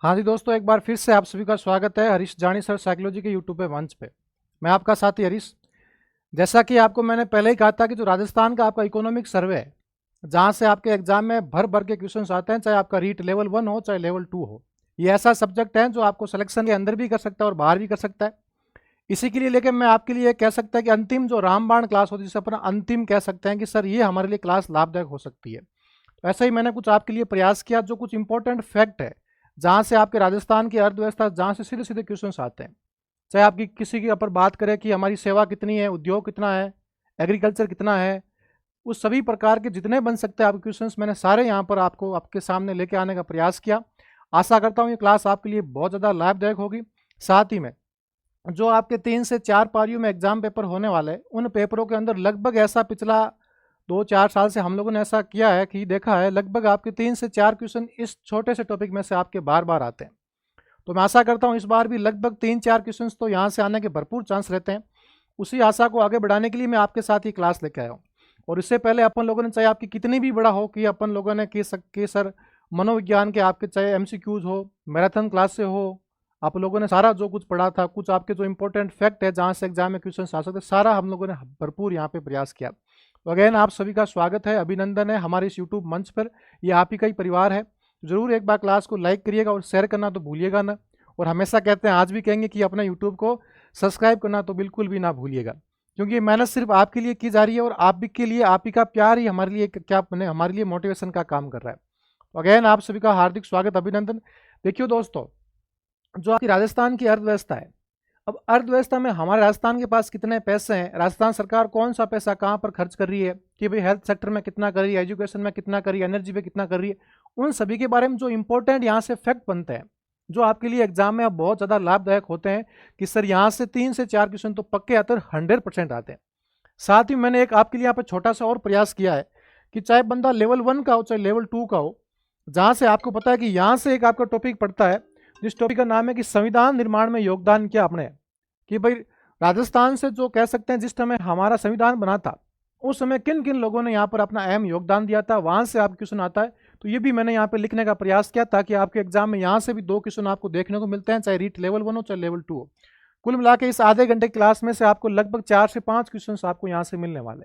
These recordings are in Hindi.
हाँ जी दोस्तों, एक बार फिर से आप सभी का स्वागत है हरीश जानी सर साइकोलॉजी के यूट्यूब पे मंच पे। मैं आपका साथी हरीश। जैसा कि आपको मैंने पहले ही कहा था कि जो राजस्थान का आपका इकोनॉमिक सर्वे है, जहाँ से आपके एग्जाम में भर भर के क्वेश्चंस आते हैं, चाहे आपका रीट लेवल 1 हो चाहे लेवल 2 हो। ये ऐसा सब्जेक्ट है जो आपको सिलेक्शन के अंदर भी कर सकता है और बाहर भी कर सकता है। इसी के लिए लेकिन मैं आपके लिए कह सकता है कि अंतिम जो रामबाण क्लास होती है, जिसे अपन अंतिम कह सकते हैं कि सर ये हमारे लिए क्लास लाभदायक हो सकती है। तो ऐसा ही मैंने कुछ आपके लिए प्रयास किया, जो कुछ इंपॉर्टेंट फैक्ट है जहाँ से आपके राजस्थान की अर्थव्यवस्था, जहाँ से सीधे सीधे क्वेश्चंस आते हैं। चाहे आपकी किसी के ऊपर बात करें कि हमारी सेवा कितनी है, उद्योग कितना है, एग्रीकल्चर कितना है, उस सभी प्रकार के जितने बन सकते हैं आपके क्वेश्चंस मैंने सारे यहाँ पर आपको आपके सामने लेके आने का प्रयास किया। आशा करता हूँ ये क्लास आपके लिए बहुत ज़्यादा लाभदायक होगी। साथ ही में जो आपके 3 से 4 पारियों में एग्जाम पेपर होने वाले हैं, उन पेपरों के अंदर लगभग ऐसा पिछला 2-4 साल से हम लोगों ने ऐसा किया है कि देखा है, लगभग आपके 3 से 4 क्वेश्चन इस छोटे से टॉपिक में से आपके बार बार आते हैं। तो मैं आशा करता हूँ इस बार भी लगभग 3-4 क्वेश्चन तो यहाँ से आने के भरपूर चांस रहते हैं। उसी आशा को आगे बढ़ाने के लिए मैं आपके साथ ही क्लास लेके आया हूँ। और इससे पहले अपन लोगों ने, चाहे आपकी कितनी भी बड़ा हो, कि अपन लोगों ने कि सर मनोविज्ञान के आपके चाहे एमसीक्यूज हो, मैराथन क्लास से हो, आप लोगों ने सारा जो कुछ पढ़ा था, कुछ आपके जो इंपॉर्टेंट फैक्ट है जहाँ से एग्जाम में क्वेश्चन आ सकते, सारा हम लोगों ने भरपूर यहाँ पे प्रयास किया। तो अगेन आप सभी का स्वागत है, अभिनंदन है हमारे इस यूट्यूब मंच पर। ये आप ही का ही परिवार है। जरूर एक बार क्लास को लाइक करिएगा और शेयर करना तो भूलिएगा ना। और हमेशा कहते हैं, आज भी कहेंगे कि अपना यूट्यूब को सब्सक्राइब करना तो बिल्कुल भी ना भूलिएगा, क्योंकि ये मेहनत सिर्फ आपके लिए की जा रही है और आप भी के लिए, आप ही का प्यार ही हमारे लिए क्या बने, हमारे लिए मोटिवेशन का काम कर रहा है। तो अगेन आप सभी का हार्दिक स्वागत, अभिनंदन। देखिए दोस्तों, जो आपकी राजस्थान की अर्थव्यवस्था है, अब अर्थव्यवस्था में हमारे राजस्थान के पास कितने पैसे हैं, राजस्थान सरकार कौन सा पैसा कहाँ पर खर्च कर रही है, कि भाई हेल्थ सेक्टर में कितना कर रही है, एजुकेशन में कितना कर रही है, एनर्जी पे कितना कर रही है, उन सभी के बारे में जो इंपॉर्टेंट यहाँ से फैक्ट बनते हैं, जो आपके लिए एग्जाम में अब बहुत ज़्यादा लाभदायक होते हैं, कि सर यहाँ से 3 से 4 क्वेश्चन तो पक्के आते हैं, 100% आते हैं। साथ ही मैंने एक आपके लिए यहाँ पर छोटा सा और प्रयास किया है कि चाहे बंदा लेवल 1 का हो चाहे लेवल 2 का हो, जहाँ से आपको पता है कि यहाँ से एक आपका टॉपिक पड़ता है, जिस टॉपिक का नाम है कि संविधान निर्माण में योगदान किया आपने। कि भाई राजस्थान से जो कह सकते हैं, जिस समय हमारा संविधान बना था उस समय किन किन लोगों ने यहाँ पर अपना अहम योगदान दिया था, वहां से आप क्वेश्चन आता है। तो ये भी मैंने यहाँ पे लिखने का प्रयास किया, ताकि आपके एग्जाम में यहाँ से भी 2 क्वेश्चन आपको देखने को मिलते हैं, चाहे रीट लेवल 1 हो चाहे लेवल 2 हो। कुल मिला के इस आधे घंटे क्लास में से आपको लगभग 4 से 5 क्वेश्चन आपको यहाँ से मिलने वाले।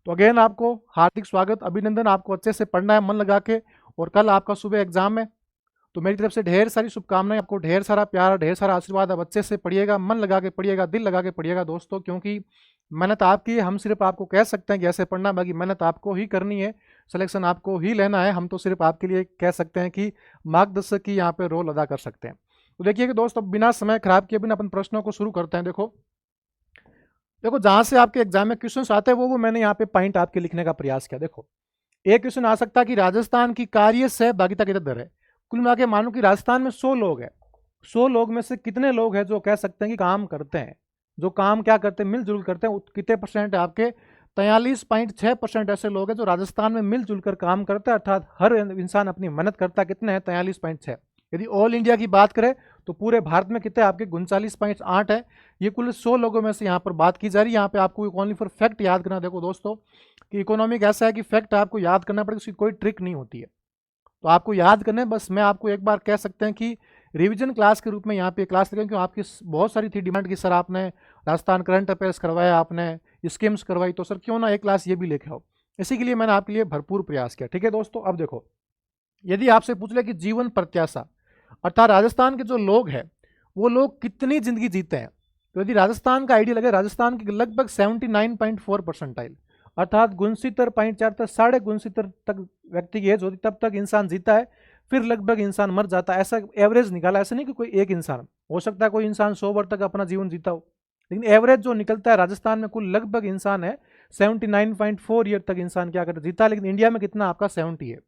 तो अगेन आपको हार्दिक स्वागत, अभिनंदन। आपको अच्छे से पढ़ना है मन लगा के, और कल आपका सुबह एग्जाम है। तो मेरी तरफ से ढेर सारी शुभकामनाएं, आपको ढेर सारा प्यार, ढेर सारा आशीर्वाद। अब अच्छे से पढ़िएगा, मन लगा के पढ़िएगा, दिल लगा के पढ़िएगा दोस्तों, क्योंकि मेहनत आपकी है। हम सिर्फ आपको कह सकते हैं कि ऐसे पढ़ना, बाकी मेहनत आपको ही करनी है, सिलेक्शन आपको ही लेना है। हम तो सिर्फ आपके लिए कह सकते हैं कि मार्गदर्शक की यहाँ पे रोल अदा कर सकते हैं। तो देखिए कि दोस्त, अब बिना समय खराब किए बिना अपन प्रश्नों को शुरू करते हैं। देखो देखो, जहाँ से आपके एग्जाम में क्वेश्चन आते हैं वो मैंने यहाँ पे पॉइंट आपके लिखने का प्रयास किया। देखो, एक क्वेश्चन आ सकता है कि राजस्थान की कार्य सहभागिता कितना दर है। कुल मिला के मानो कि राजस्थान में 100 लोग हैं, 100 लोग में से कितने लोग हैं जो कह सकते हैं कि काम करते हैं, जो काम क्या करते हैं, मिलजुल करते हैं, कितने परसेंट है आपके? 43.6% ऐसे लोग हैं जो राजस्थान में मिलजुल कर काम करते हैं, अर्थात हर इंसान अपनी मेहनत करता है। कितने हैं? 43.6। यदि ऑल इंडिया की बात करें तो पूरे भारत में कितने आपके? 39.8 है। ये कुल 100 लोगों में से यहाँ पर बात की जा रही है। यहाँ पे आपको ओनली फॉर फैक्ट याद करना। देखो दोस्तों, कि इकोनॉमिक ऐसा है कि फैक्ट आपको याद करना पड़ेगा, उसकी कोई ट्रिक नहीं होती है। तो आपको याद करने, बस मैं आपको एक बार कह सकते हैं कि रिवीजन क्लास के रूप में यहाँ पे क्लास लेंगे, क्योंकि आपकी बहुत सारी थी डिमांड कि सर आपने राजस्थान करंट अफेयर्स करवाया, आपने स्कीम्स करवाई, तो सर क्यों ना एक क्लास ये भी लेके आओ। इसी के लिए मैंने आपके लिए भरपूर प्रयास किया। ठीक है दोस्तों, अब देखो, यदि आपसे पूछ ले कि जीवन प्रत्याशा, अर्थात राजस्थान के जो लोग हैं वो लोग कितनी जिंदगी जीते हैं, तो यदि राजस्थान का आइडिया लगे, राजस्थान की लगभग 79.4%, अर्थात 69.4 तक, 69.5 तक व्यक्ति की एज होती, तब तक इंसान जीता है, फिर लगभग इंसान मर जाता है। ऐसा एवरेज निकाला, ऐसा नहीं कि कोई एक इंसान, हो सकता है कोई इंसान 100 वर्ष तक अपना जीवन जीता हो, लेकिन एवरेज जो निकलता है राजस्थान में कुल लगभग इंसान है 79.4 ईयर तक इंसान क्या करता जीता है। लेकिन इंडिया में कितना? आपका 70 है।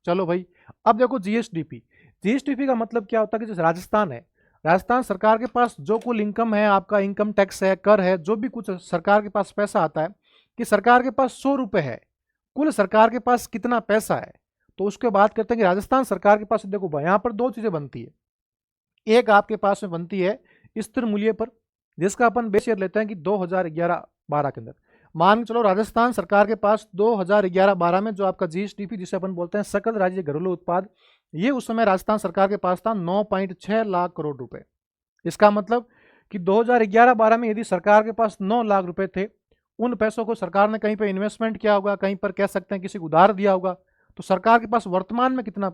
चलो भाई, अब देखो जीएसडीपी। जीएसडीपी का मतलब क्या होता है कि जैसे राजस्थान है, राजस्थान सरकार के पास जो कुल इनकम है, आपका इनकम टैक्स है, कर है, जो भी कुछ सरकार के पास पैसा आता है, कि सरकार के पास 100 रुपये है, कुल सरकार के पास कितना पैसा है, तो उसके बात करते हैं कि राजस्थान सरकार के पास, देखो भाई यहाँ पर 2 चीजें बनती है। एक आपके पास में बनती है स्थिर मूल्य पर, जिसका अपन बेस ईयर लेते हैं कि 2011-12 के अंदर। मान के चलो राजस्थान सरकार के पास 2011-12 में जो आपका जीएसडीपी, जिसे अपन बोलते हैं सकल राज्य घरेलू उत्पाद, ये उस समय राजस्थान सरकार के पास था 9.6 लाख करोड़ रुपए। इसका मतलब कि 2011-12 में यदि सरकार के पास 9 लाख रुपए थे, उन पैसों को सरकार ने कहीं पर इन्वेस्टमेंट किया होगा, कहीं पर कह सकते हैं किसी को उधार दिया होगा, तो सरकार के पास वर्तमान में कितना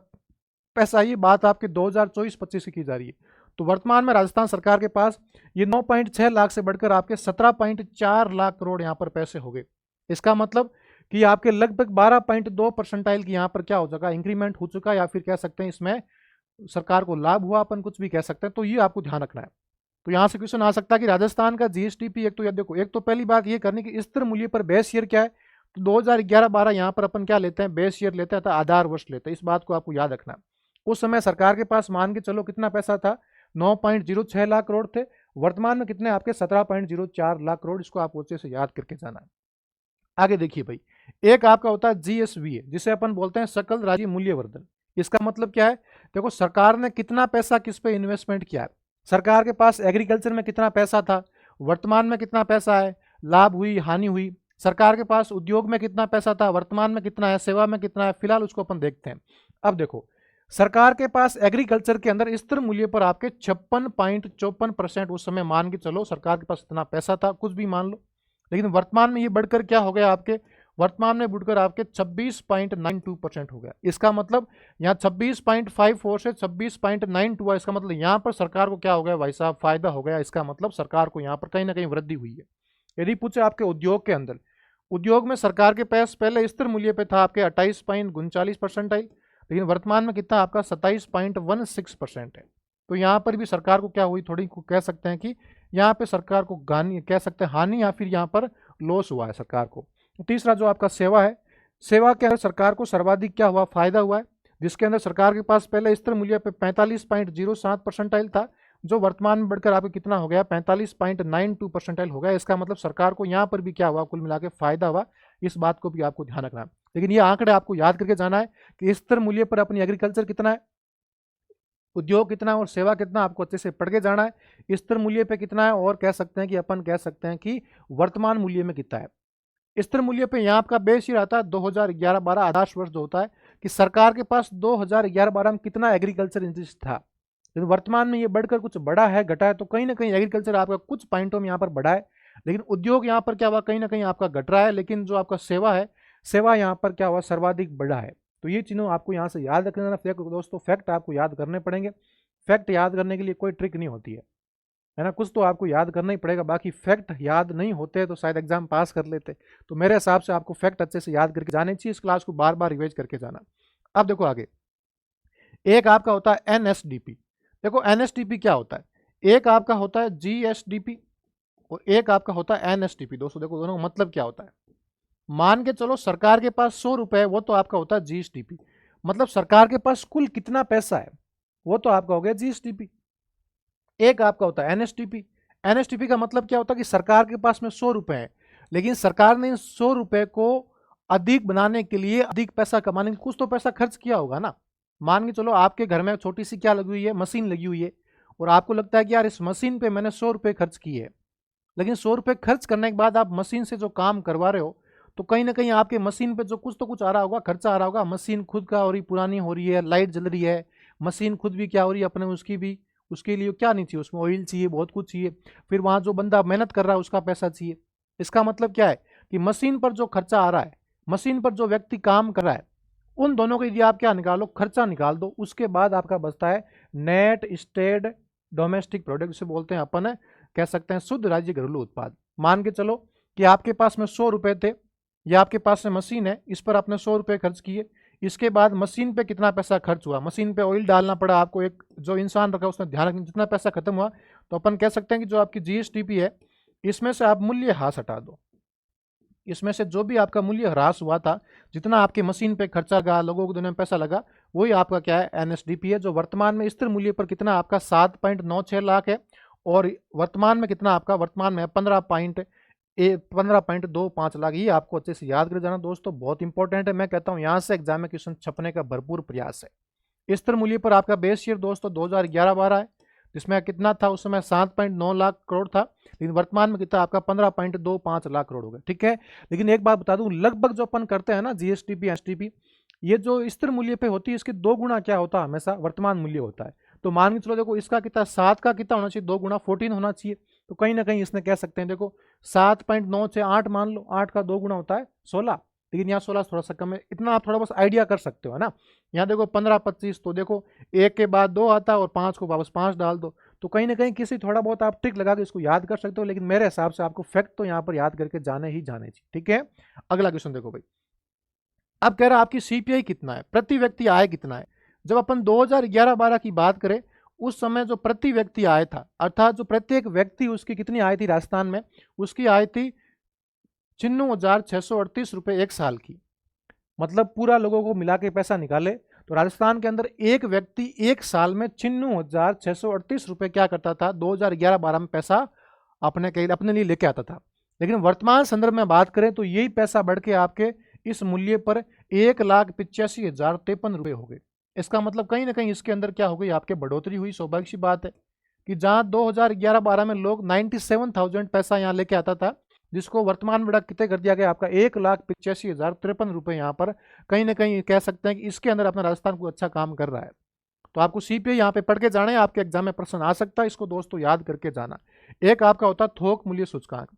पैसा, ये बात आपके 2024-25 की जा रही है। तो वर्तमान में राजस्थान सरकार के पास ये 9.6 लाख से बढ़कर आपके 17.4 लाख करोड़ यहाँ पर पैसे हो गए। इसका मतलब कि आपके लगभग 12.2% की यहाँ पर क्या हो चुका, इंक्रीमेंट हो चुका, या फिर कह सकते हैं इसमें सरकार को लाभ हुआ, अपन कुछ भी कह सकते हैं। तो ये आपको ध्यान रखना है। तो यहाँ से क्वेश्चन आ सकता है कि राजस्थान का जीएसटीपी, एक तो ये देखो, एक तो पहली बात ये करनी कि स्थिर मूल्य पर बेस ईयर क्या है, तो 2011-12 यहाँ पर अपन क्या लेते हैं, बेस ईयर लेते हैं, तो आधार वर्ष लेते हैं। इस बात को आपको याद रखना है। उस समय सरकार के पास मान के चलो कितना पैसा था, 9.06 लाख करोड़ थे। वर्तमान में कितने आपके 17.04 लाख करोड़। इसको आप अच्छे से याद करके जाना है। आगे देखिए भाई, एक आपका होता है जीएसवी, जिसे अपन बोलते हैं सकल राज्य मूल्यवर्धन। इसका मतलब क्या है, देखो सरकार ने कितना पैसा किस पे इन्वेस्टमेंट किया है। सरकार के पास एग्रीकल्चर में कितना पैसा था, वर्तमान में कितना पैसा है, लाभ हुई हानि हुई। सरकार के पास उद्योग में कितना पैसा था, वर्तमान में कितना है, सेवा में कितना है, फिलहाल उसको अपन देखते हैं। अब देखो, सरकार के पास एग्रीकल्चर के अंदर स्थिर मूल्य पर आपके 56.54% उस समय मान के चलो सरकार के पास इतना पैसा था, कुछ भी मान लो। लेकिन वर्तमान में ये बढ़कर क्या हो गया आपके, वर्तमान में बढ़कर आपके 26.92% हो गया। इसका मतलब यहाँ 26.54 से 26.92 हुआ। इसका मतलब यहाँ पर सरकार को क्या हो गया भाई साहब, फायदा हो गया। इसका मतलब सरकार को यहाँ पर कहीं ना कहीं वृद्धि हुई है। यदि पूछे आपके उद्योग के अंदर, उद्योग में सरकार के पास पहले स्थिर मूल्य पे था आपके 28.39%, लेकिन वर्तमान में कितना आपका 27.16% है। तो यहाँ पर भी सरकार को क्या हुई, थोड़ी कह सकते हैं कि यहाँ पे सरकार को कह सकते हैं हानि, या फिर यहाँ पर लॉस हुआ है सरकार को। तीसरा जो आपका सेवा है, सेवा के अंदर सरकार को सर्वाधिक क्या हुआ, फायदा हुआ है, जिसके अंदर सरकार के पास पहले स्थिर मूल्य पे 45.07% था, जो वर्तमान में बढ़कर आपको कितना हो गया, 45.92% हो गया। इसका मतलब सरकार को यहाँ पर भी क्या हुआ, कुल मिला के फायदा हुआ। इस बात को भी आपको ध्यान रखना है। लेकिन ये आंकड़े आपको याद करके जाना है कि स्थिर मूल्य पर अपनी एग्रीकल्चर कितना है, उद्योग कितना है और सेवा कितना, आपको अच्छे से पढ़ के जाना है। स्थिर मूल्य पे कितना है, और कह सकते हैं कि अपन कह सकते हैं कि वर्तमान मूल्य में कितना है। स्थिर मूल्य पे यहाँ आपका बेस ईयर आता है 2011-12, आदर्श वर्ष जो होता है कि सरकार के पास 2011-12 में कितना एग्रीकल्चर इंडस्ट्री था। लेकिन वर्तमान में ये बढ़कर कुछ बढ़ा है, घटा है, तो कहीं ना कहीं एग्रीकल्चर आपका कुछ पॉइंटों में यहाँ पर बढ़ा है, लेकिन उद्योग यहाँ पर क्या हुआ, कहीं ना कहीं आपका घट रहा है। लेकिन जो आपका सेवा है, सेवा यहाँ पर क्या हुआ, सर्वाधिक बढ़ा है। तो ये चीज़ों आपको यहाँ से याद रखना है। दोस्तों फैक्ट आपको याद करने पड़ेंगे। फैक्ट याद करने के लिए कोई ट्रिक नहीं होती है ना, कुछ तो आपको याद करना ही पड़ेगा। बाकी फैक्ट याद नहीं होते तो शायद एग्जाम पास कर लेते। तो मेरे हिसाब से आपको फैक्ट अच्छे से याद करके जाने चाहिए, इस क्लास को बार बार रिवाइज करके जाना। अब देखो आगे, एक आपका होता है एनएसडीपी। देखो एनएसडीपी क्या होता है, एक आपका होता है जीएसडीपी और एक आपका होता है एनएसडीपी। दोस्तों देखो दोनों का मतलब क्या होता है। मान के चलो सरकार के पास 100 रुपए है, वो तो आपका होता है जीएसडीपी, मतलब सरकार के पास कुल कितना पैसा है, वो तो आपका हो गया जीएसडीपी। एक आपका होता है एनएसडीपी। एनएसडीपी का मतलब क्या होता है कि सरकार के पास में 100 रुपए है, लेकिन सरकार ने 100 रुपए को अधिक बनाने के लिए, अधिक पैसा कमाने के कुछ तो पैसा खर्च किया होगा ना। मान के चलो आपके घर में छोटी सी क्या लगी हुई है, मशीन लगी हुई है, और आपको लगता है कि यार इस मशीन पे मैंने 100 रुपए खर्च किए है। लेकिन 100 रुपए खर्च करने के बाद आप मशीन से जो काम करवा रहे हो, तो कहीं ना कहीं आपके मशीन पे जो कुछ तो कुछ आ रहा होगा, खर्चा आ रहा होगा। मशीन खुद का हो रही, पुरानी हो रही है, लाइट जल रही है, मशीन खुद भी क्या हो रही है अपने, उसकी भी, उसके लिए क्या नहीं चाहिए, उसमें ऑयल चाहिए, बहुत कुछ चाहिए। फिर वहाँ जो बंदा मेहनत कर रहा है उसका पैसा चाहिए। इसका मतलब क्या है कि मशीन पर जो खर्चा आ रहा है, मशीन पर जो व्यक्ति काम कर रहा है, उन दोनों को यदि आप क्या निकालो, खर्चा निकाल दो, उसके बाद आपका बचता है नेट स्टेट डोमेस्टिक प्रोडक्ट, जिसे बोलते हैं अपन कह सकते हैं शुद्ध राज्य घरेलू उत्पाद। मान के चलो कि आपके पास में 100 रुपए थे, या आपके पास में मशीन है, इस पर आपने 100 रुपए खर्च किए। इसके बाद मशीन पे कितना पैसा खर्च हुआ, मशीन पे ऑयल डालना पड़ा आपको, एक जो इंसान रखा उसने ध्यान रखना, जितना पैसा खत्म हुआ, तो अपन कह सकते हैं कि जो आपकी जीएसटीपी है, इसमें से आप मूल्य ह्रास हटा दो। इसमें से जो भी आपका मूल्य ह्रास हुआ था, जितना आपके मशीन पे खर्चा लगा, लोगों को देने में पैसा लगा, वही आपका क्या है, एनएसडीपी है, जो वर्तमान में स्थिर मूल्य पर कितना आपका 7.96 लाख है, और वर्तमान में कितना आपका, वर्तमान में 15.25 लाख। ये आपको अच्छे से याद कर जाना दोस्तों, बहुत इंपॉर्टेंट है। मैं कहता हूँ यहाँ से एग्जाम में क्वेश्चन छपने का भरपूर प्रयास है। स्थिर मूल्य पर आपका बेस ईयर दोस्तों 2011-12 है, जिसमें कितना था उस समय 7.9 लाख करोड़ था, लेकिन वर्तमान में कितना आपका 15.25 लाख करोड़ हो गया। ठीक है, लेकिन एक बात बता दूं, लगभग जो अपन करते हैं ना जीएसटीपी एसटीपी, ये जो स्थिर मूल्य पे होती है इसके 2 गुना क्या होता है, हमेशा वर्तमान मूल्य होता है। तो मान के चलो देखो इसका कितना 7 का कितना होना चाहिए, 2 गुना 14 होना चाहिए। तो कहीं ना कहीं इसने कह सकते हैं देखो 7.9 से 8 मान लो, 8 का 2 गुना होता है 16, लेकिन यहाँ 16 थोड़ा सा कम है। इतना आप थोड़ा बस आइडिया कर सकते हो, है ना। यहाँ देखो 15 25, तो देखो एक के बाद 2 आता है और 5 को वापस 5 डाल दो। तो कहीं ना कहीं किसी थोड़ा बहुत आप ट्रिक लगा के इसको याद कर सकते हो, लेकिन मेरे हिसाब से आपको फैक्ट तो यहाँ पर याद करके जाने ही जाने चाहिए। ठीक है, अगला क्वेश्चन देखो भाई। अब कह रहा है आपकी सीपीआई कितना है, प्रति व्यक्ति आय कितना है। जब अपन 2011-12 की बात करें, उस समय जो प्रति व्यक्ति आय था, अर्थात जो प्रत्येक व्यक्ति उसकी कितनी आय थी राजस्थान में, उसकी आय थी 96,638 रुपये एक साल की। मतलब पूरा लोगों को मिला के पैसा निकाले तो राजस्थान के अंदर एक व्यक्ति एक साल में 96,638 रुपये क्या करता था, 2011-12 में पैसा अपने लिए लेके आता था। लेकिन वर्तमान संदर्भ में बात करें तो यही पैसा बढ़ के आपके इस मूल्य पर 1,85,053 रुपये हो गए। इसका मतलब कहीं ना कहीं इसके अंदर क्या हो गई, आपके बढ़ोतरी हुई। स्वाभाविक सी बात है कि जहां 2011-12 में लोग 97,000 पैसा यहाँ लेके आता था, जिसको वर्तमान में कितने कर दिया गया, आपका 1,85,053 रुपये यहाँ पर कहीं ना कहीं कह सकते हैं कि इसके अंदर अपना राजस्थान को अच्छा काम कर रहा है। तो आपको सीपीआई यहाँ पे पढ़ के जाना है, आपके एग्जाम में प्रश्न आ सकता है, इसको दोस्तों याद करके जाना। एक आपका होता है थोक मूल्य सूचकांक।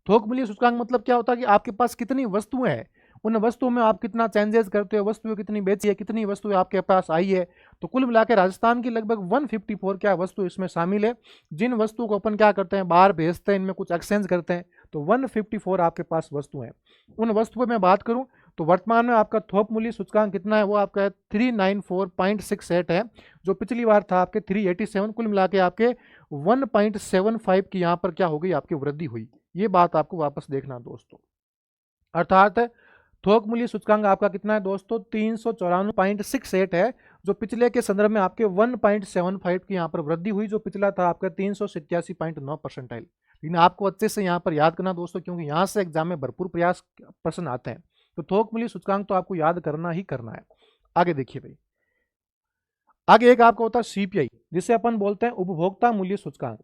थोक मूल्य सूचकांक मतलब क्या होता है कि आपके पास कितनी वस्तुएं हैं, उन वस्तुओं में आप कितना चेंजेस करते हो, वस्तुएं कितनी बेची है, कितनी वस्तुएं आपके पास आई है। तो कुल मिलाकर राजस्थान की लगभग 154 क्या वस्तु इसमें शामिल है, जिन वस्तुओं को अपन क्या करते हैं बाहर भेजते हैं, इनमें कुछ एक्सचेंज करते हैं। तो 154 आपके पास वस्तुएं हैं। उन वस्तुओं में बात करूं तो वर्तमान में आपका थोक मूल्य सूचकांक कितना है, वो आपका 394.68 है, जो पिछली बार था आपके 387। कुल मिला के आपके 1.75 की यहाँ पर क्या हो गई, आपकी वृद्धि हुई। ये बात आपको वापस देखना दोस्तों। अर्थात थोक मूल्य सूचकांक आपका कितना है दोस्तों, 394.68 है, जो पिछले के संदर्भ में आपके 1.75 की यहाँ पर वृद्धि हुई, जो पिछला था आपका 387.9%। लेकिन आपको अच्छे से यहाँ पर याद करना दोस्तों, क्योंकि यहाँ से एग्जाम में भरपूर प्रयास प्रश्न आते हैं। तो थोक मूल्य सूचकांक तो आपको याद करना ही करना है। आगे देखिए भाई, आगे एक आपका होता है सीपीआई, जिसे अपन बोलते हैं उपभोक्ता मूल्य सूचकांक।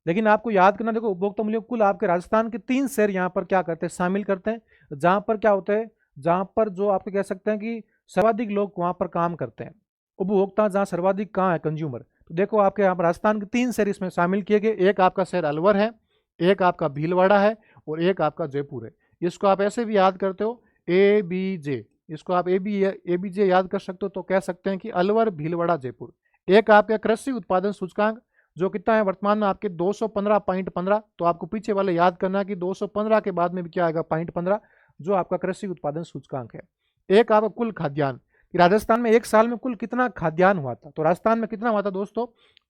लेकिन आपको याद करना, देखो उपभोक्ता मूल्य कुल आपके राजस्थान के 3 शहर यहाँ पर क्या करते हैं, शामिल करते हैं, जहां पर क्या होता है, जहां पर जो आपको कह सकते हैं कि सर्वाधिक लोग वहां पर काम करते हैं। उपभोक्ता जहां सर्वाधिक कहाँ है, कंज्यूमर। तो देखो आपके यहाँ पर राजस्थान के 3 शहर इसमें शामिल किए गए। एक आपका शहर अलवर है, एक आपका भीलवाड़ा है, और एक आपका जयपुर है। इसको आप ऐसे भी याद करते हो ABJ, इसको आप ABJ याद कर सकते हो। तो कह सकते हैं कि अलवर, भीलवाड़ा, जयपुर। एक आपका कृषि उत्पादन सूचकांक जो कितना है वर्तमान में आपके 215.15। तो आपको पीछे वाले याद करना है कि 215 के बाद में भी क्या आएगा, 0.15, जो आपका कृषि उत्पादन सूचकांक है। एक आपका कुल खाद्यान्न, राजस्थान में एक साल में कुल कितना खाद्यान्न हुआ था, तो राजस्थान में कितना हुआ था दोस्तों,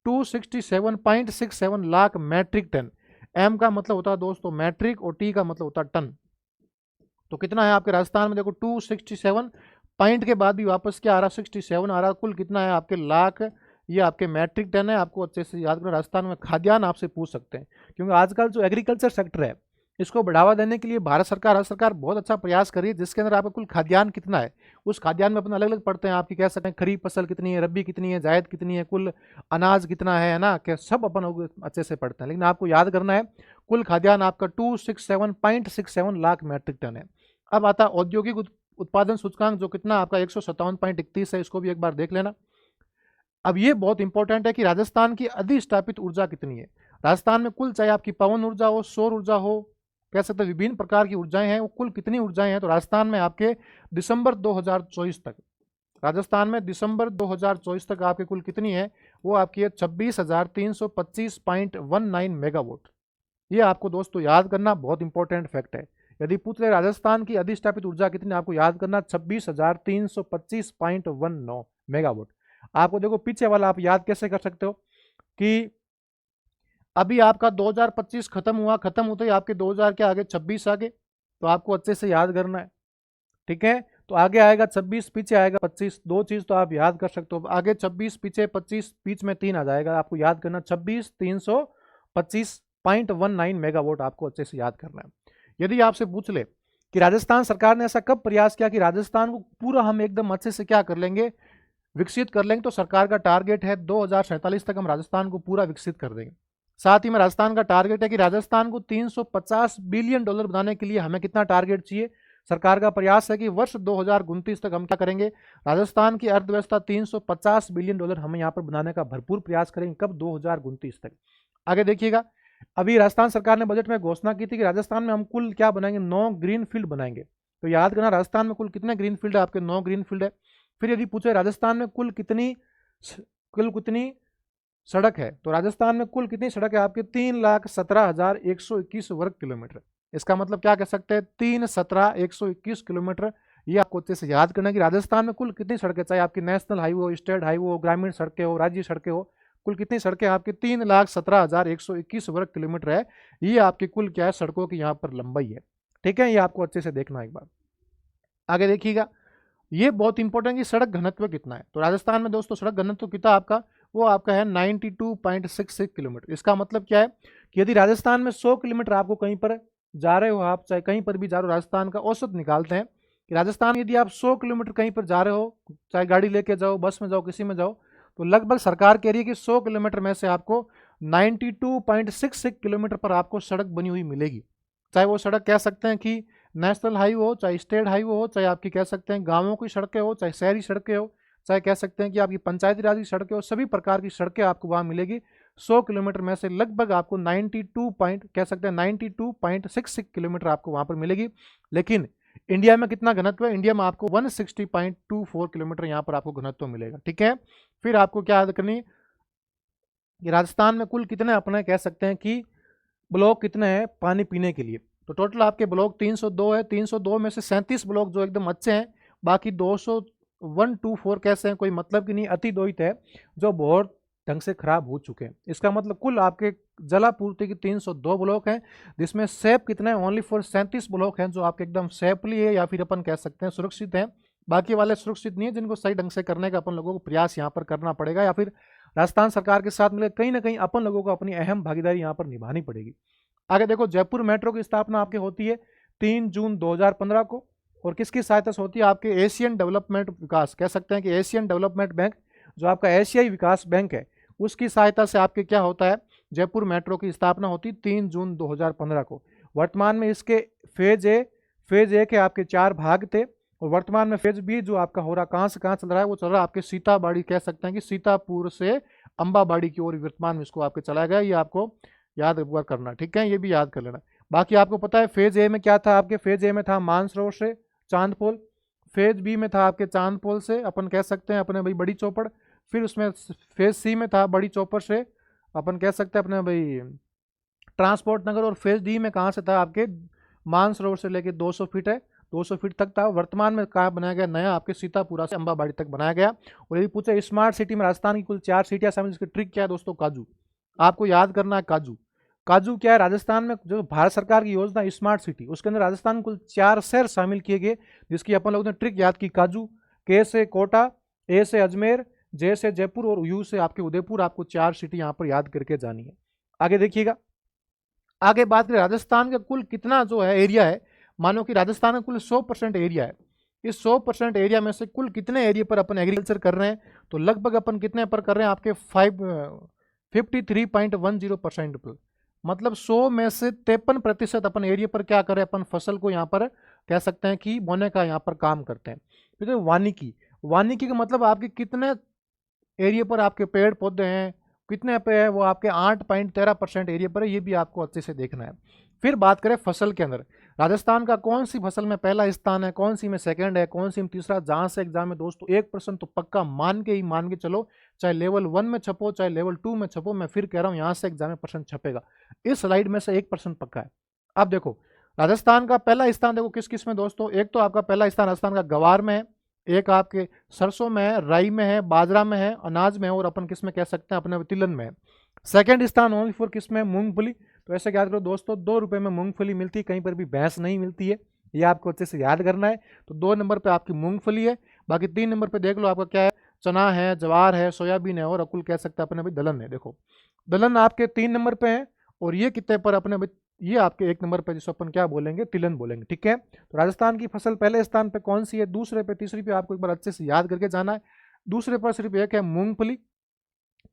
267.67 लाख मैट्रिक टन। एम का मतलब होता है दोस्तों मैट्रिक, और टी का मतलब होता है टन। तो कितना है आपके राजस्थान में, देखो 267 पॉइंट के बाद भी वापस क्या आ रहा, 67 आ रहा। कुल कितना है आपके लाख, ये आपके मैट्रिक टन है। आपको अच्छे से याद करना, राजस्थान में खाद्यान्न आपसे पूछ सकते हैं, क्योंकि आजकल जो एग्रीकल्चर सेक्टर है इसको बढ़ावा देने के लिए भारत सरकार बहुत अच्छा प्रयास कर रही है, जिसके अंदर आपका कुल खाद्यान्न कितना है, उस खाद्यान्न में अपन अलग अलग पढ़ते हैं। आपकी कह सकते हैं खरीफ फसल कितनी है, रबी कितनी है, जायद कितनी है, कुल अनाज कितना है ना, क्या सब अपन अच्छे से पढ़ते हैं। लेकिन आपको याद करना है कुल खाद्यान्न आपका 267.67 लाख मैट्रिक टन है। अब आता है औद्योगिक उत्पादन सूचकांक, जो कितना आपका 157.31 है। इसको भी एक बार देख लेना। अब ये बहुत इंपॉर्टेंट है कि राजस्थान की अधिष्ठापित ऊर्जा कितनी है। राजस्थान में कुल, चाहे आपकी पवन ऊर्जा हो, सौर ऊर्जा हो, कह सकते हैं विभिन्न प्रकार की ऊर्जाएं हैं, वो कुल कितनी ऊर्जाएं हैं। तो राजस्थान में आपके दिसंबर 2024 तक, राजस्थान में दिसंबर 2024 तक आपके कुल कितनी है, वो आपकी है 26,325.19 मेगावाट। ये आपको दोस्तों याद करना बहुत इंपॉर्टेंट फैक्ट है। यदि पूछ रहे राजस्थान की अधिष्ठापित ऊर्जा कितनी, आपको याद करना 26,325.19 मेगावाट। आपको देखो पीछे वाला आप याद कैसे कर सकते हो कि अभी आपका 2025 खत्म हुआ, खत्म होते ही आपके 2000 के आगे 26 आगे। तो आपको अच्छे से याद करना है, ठीक है। तो आगे आएगा 26, पीछे आएगा 25। दो चीज तो आप याद कर सकते हो, आगे 26 पीछे 25, बीच में 3 आ जाएगा। आपको याद करना 26,325.19 मेगावाट आपको अच्छे से याद करना है। यदि आपसे पूछ ले कि राजस्थान सरकार ने ऐसा कब प्रयास किया कि राजस्थान को पूरा हम एकदम अच्छे से क्या कर लेंगे, विकसित कर लेंगे, तो सरकार का टारगेट है 2047 तक हम राजस्थान को पूरा विकसित कर देंगे। साथ ही में राजस्थान का टारगेट है कि राजस्थान को $350 बिलियन बनाने के लिए हमें कितना टारगेट चाहिए, सरकार का प्रयास है कि वर्ष 2029 तक हम क्या करेंगे, राजस्थान की अर्थव्यवस्था $350 बिलियन हम यहाँ पर बनाने का भरपूर प्रयास करेंगे। कब? 2029 तक। आगे देखिएगा, अभी राजस्थान सरकार ने बजट में घोषणा की थी कि राजस्थान में हम कुल क्या बनाएंगे, 9 ग्रीन फील्ड बनाएंगे। तो याद करना, राजस्थान में कुल कितने ग्रीन फील्ड है आपके? 9 ग्रीन फील्ड है। फिर यदि पूछे राजस्थान में कुल कितनी सड़क है, तो राजस्थान में कुल कितनी सड़क है आपके? 3,17,121 वर्ग किलोमीटर। इसका मतलब क्या कह सकते हैं, 3,17,121 किलोमीटर। ये आपको अच्छे से याद करना है कि राजस्थान में कुल कितनी सड़कें, चाहे आपकी नेशनल हाईवे हो, स्टेट हाईवे हो, ग्रामीण सड़कें हो, राज्य सड़कें हो, कुल कितनी सड़कें आपकी? 3,17,121 वर्ग किलोमीटर है। ये आपकी कुल क्या है, सड़कों की यहाँ पर लंबाई है। ठीक है, ये आपको अच्छे से देखना एक बार। आगे देखिएगा, ये बहुत इंपॉर्टेंट कि सड़क घनत्व कितना है। तो राजस्थान में दोस्तों सड़क घनत्व कितना आपका? वो आपका है 92.66 किलोमीटर। इसका मतलब क्या है कि यदि राजस्थान में 100 किलोमीटर आपको कहीं पर जा रहे हो, आप चाहे कहीं पर भी जा रहे हो, राजस्थान का औसत निकालते हैं कि राजस्थान में यदि आप 100 किलोमीटर कहीं पर जा रहे हो, चाहे गाड़ी लेके जाओ, बस में जाओ, किसी में जाओ, तो लगभग सरकार कह रही है कि 100 किलोमीटर में से आपको 92.66 किलोमीटर पर आपको सड़क बनी हुई मिलेगी। चाहे वो सड़क कह सकते हैं कि नेशनल हाईवे हो, चाहे स्टेट हाईवे हो, चाहे आपकी कह सकते हैं गांवों की सड़कें हो, चाहे शहरी सड़कें हो, चाहे कह सकते हैं कि आपकी पंचायती राज की सड़कें हो, सभी प्रकार की सड़कें आपको वहां मिलेगी। 100 किलोमीटर में से लगभग आपको 92.66 किलोमीटर आपको वहां पर मिलेगी। लेकिन इंडिया में कितना घनत्व है? इंडिया में आपको 160.24 किलोमीटर यहाँ पर आपको घनत्व मिलेगा। ठीक है, फिर आपको क्या याद करनी कि राजस्थान में कुल कितने अपने कह सकते हैं कि ब्लॉक कितने हैं पानी पीने के लिए। तो टोटल आपके ब्लॉक 302 है। 302 में से 37 ब्लॉक जो एकदम अच्छे हैं, बाकी 201-24 कैसे हैं, कोई मतलब की नहीं, अति दोहित है, जो बहुत ढंग से खराब हो चुके हैं। इसका मतलब कुल आपके जलापूर्ति की 302 ब्लॉक हैं, जिसमें सेफ कितने हैं? ओनली फॉर 37 ब्लॉक हैं जो आपके एकदम सेफली है, या फिर अपन कह सकते हैं सुरक्षित हैं। बाकी वाले सुरक्षित नहीं है, जिनको सही ढंग से करने का अपन लोगों को प्रयास यहाँ पर करना पड़ेगा, या फिर राजस्थान सरकार के साथ मिले कहीं ना कहीं अपन लोगों को अपनी अहम भागीदारी यहाँ पर निभानी पड़ेगी। आगे देखो, जयपुर मेट्रो की स्थापना आपकी होती है 3 जून 2015 को, और किसकी सहायता से होती है? आपके एशियन डेवलपमेंट विकास, कह सकते हैं कि एशियन डेवलपमेंट बैंक, जो आपका एशियाई विकास बैंक है, उसकी सहायता से आपके क्या होता है, जयपुर मेट्रो की स्थापना होती है 3 जून 2015 को। वर्तमान में इसके फेज ए के आपके 4 भाग थे, और वर्तमान में फेज बी जो आपका हो रहा, कहाँ से कहाँ चल रहा है, वो चल रहा है आपके सीताबाड़ी, कह सकते हैं कि सीतापुर से अंबाबाड़ी की ओर वर्तमान में इसको आपके चलाया गया। ये आपको याद एक बार करना, ठीक है, ये भी याद कर लेना। बाकी आपको पता है फेज ए में क्या था आपके? फेज ए में था मानसरोवर से चांदपोल, फेज बी में था आपके चांदपोल से अपन कह सकते हैं अपने भाई बड़ी चौपड़, फिर उसमें फेज सी में था बड़ी चौपड़ से अपन कह सकते हैं अपने भाई ट्रांसपोर्ट नगर, और फेज डी में कहाँ से था आपके मानसरोवर से लेके 200 फीट है, 200 फीट तक था। वर्तमान में कहाँ बनाया गया? नया आपके सीतापुरा से अंबाबाड़ी तक बनाया गया। और यदि पूछे स्मार्ट सिटी में राजस्थान की कुल 4 सिटियां शामिल, इसकी ट्रिक क्या है दोस्तों? काजू, आपको याद करना है काजू। काजू क्या है? राजस्थान में जो भारत सरकार की योजना स्मार्ट सिटी, उसके अंदर राजस्थान कुल 4 शहर शामिल किए गए, जिसकी अपन लोगों ने ट्रिक याद की काजू। के से कोटा, ए से अजमेर, जे से जयपुर, और यू से आपके उदयपुर। आपको 4 सिटी यहाँ पर याद करके जानी है। आगे देखिएगा, आगे बात करें राजस्थान का कुल कितना जो है एरिया है, मानो कि राजस्थान का कुल 100% एरिया है। इस 100% एरिया में से कुल कितने एरिया पर अपन एग्रीकल्चर कर रहे हैं? तो लगभग अपन कितने पर कर रहे हैं आपके 53.10% पर, मतलब 100 में से 53% अपन एरिया पर क्या करें, अपन फसल को यहाँ पर कह सकते हैं कि बोने का यहाँ पर काम करते हैं। फिर वानिकी, वानिकी का मतलब आपके कितने एरिया पर आपके पेड़ पौधे हैं, कितने पे है, वो आपके 8.13% एरिया पर है। ये भी आपको अच्छे से देखना है। फिर बात करें फसल के अंदर, राजस्थान का कौन सी फसल में पहला स्थान है, कौन सी में सेकंड है, कौन सी में तीसरा, जहां से एग्जाम में दोस्तों 1% तो पक्का मान के चलो, चाहे लेवल 1 में छपो, चाहे लेवल 2 में छपो, मैं फिर कह रहा हूं यहां से एग्जाम में परसेंट छपेगा। इस स्लाइड में से 1% पक्का है। अब देखो, राजस्थान का पहला स्थान देखो किस किस में दोस्तों, एक तो आपका पहला स्थान राजस्थान का गवार में है, एक आपके सरसों में है, राई में है, बाजरा में है, अनाज में है, और अपन किस में कह सकते हैं अपने तिलन में है। सेकंड स्थान ओनली फॉर किस में? मूंगफली। तो ऐसे याद करो दोस्तों, 2 रुपए में मूंगफली मिलती है, कहीं पर भी भैंस नहीं मिलती है, ये आपको अच्छे से याद करना है। तो 2 नंबर पे आपकी मूंगफली है। बाकी 3 नंबर पे देख लो आपका क्या है, चना है, जवार है, सोयाबीन है, और अकुल कह सकते हैं अपने भाई दलहन है। देखो दलहन आपके 3 नंबर पे है, और ये कितने पर अपने भाई, ये आपके 1 नंबर पे, जिसको अपन क्या बोलेंगे, तिलहन बोलेंगे। ठीक है, तो राजस्थान की फसल पहले स्थान पे कौन सी है, दूसरे पे, तीसरी पे आपको एक बार अच्छे से याद करके जाना है। दूसरे पर सिर्फ एक है मूंगफली,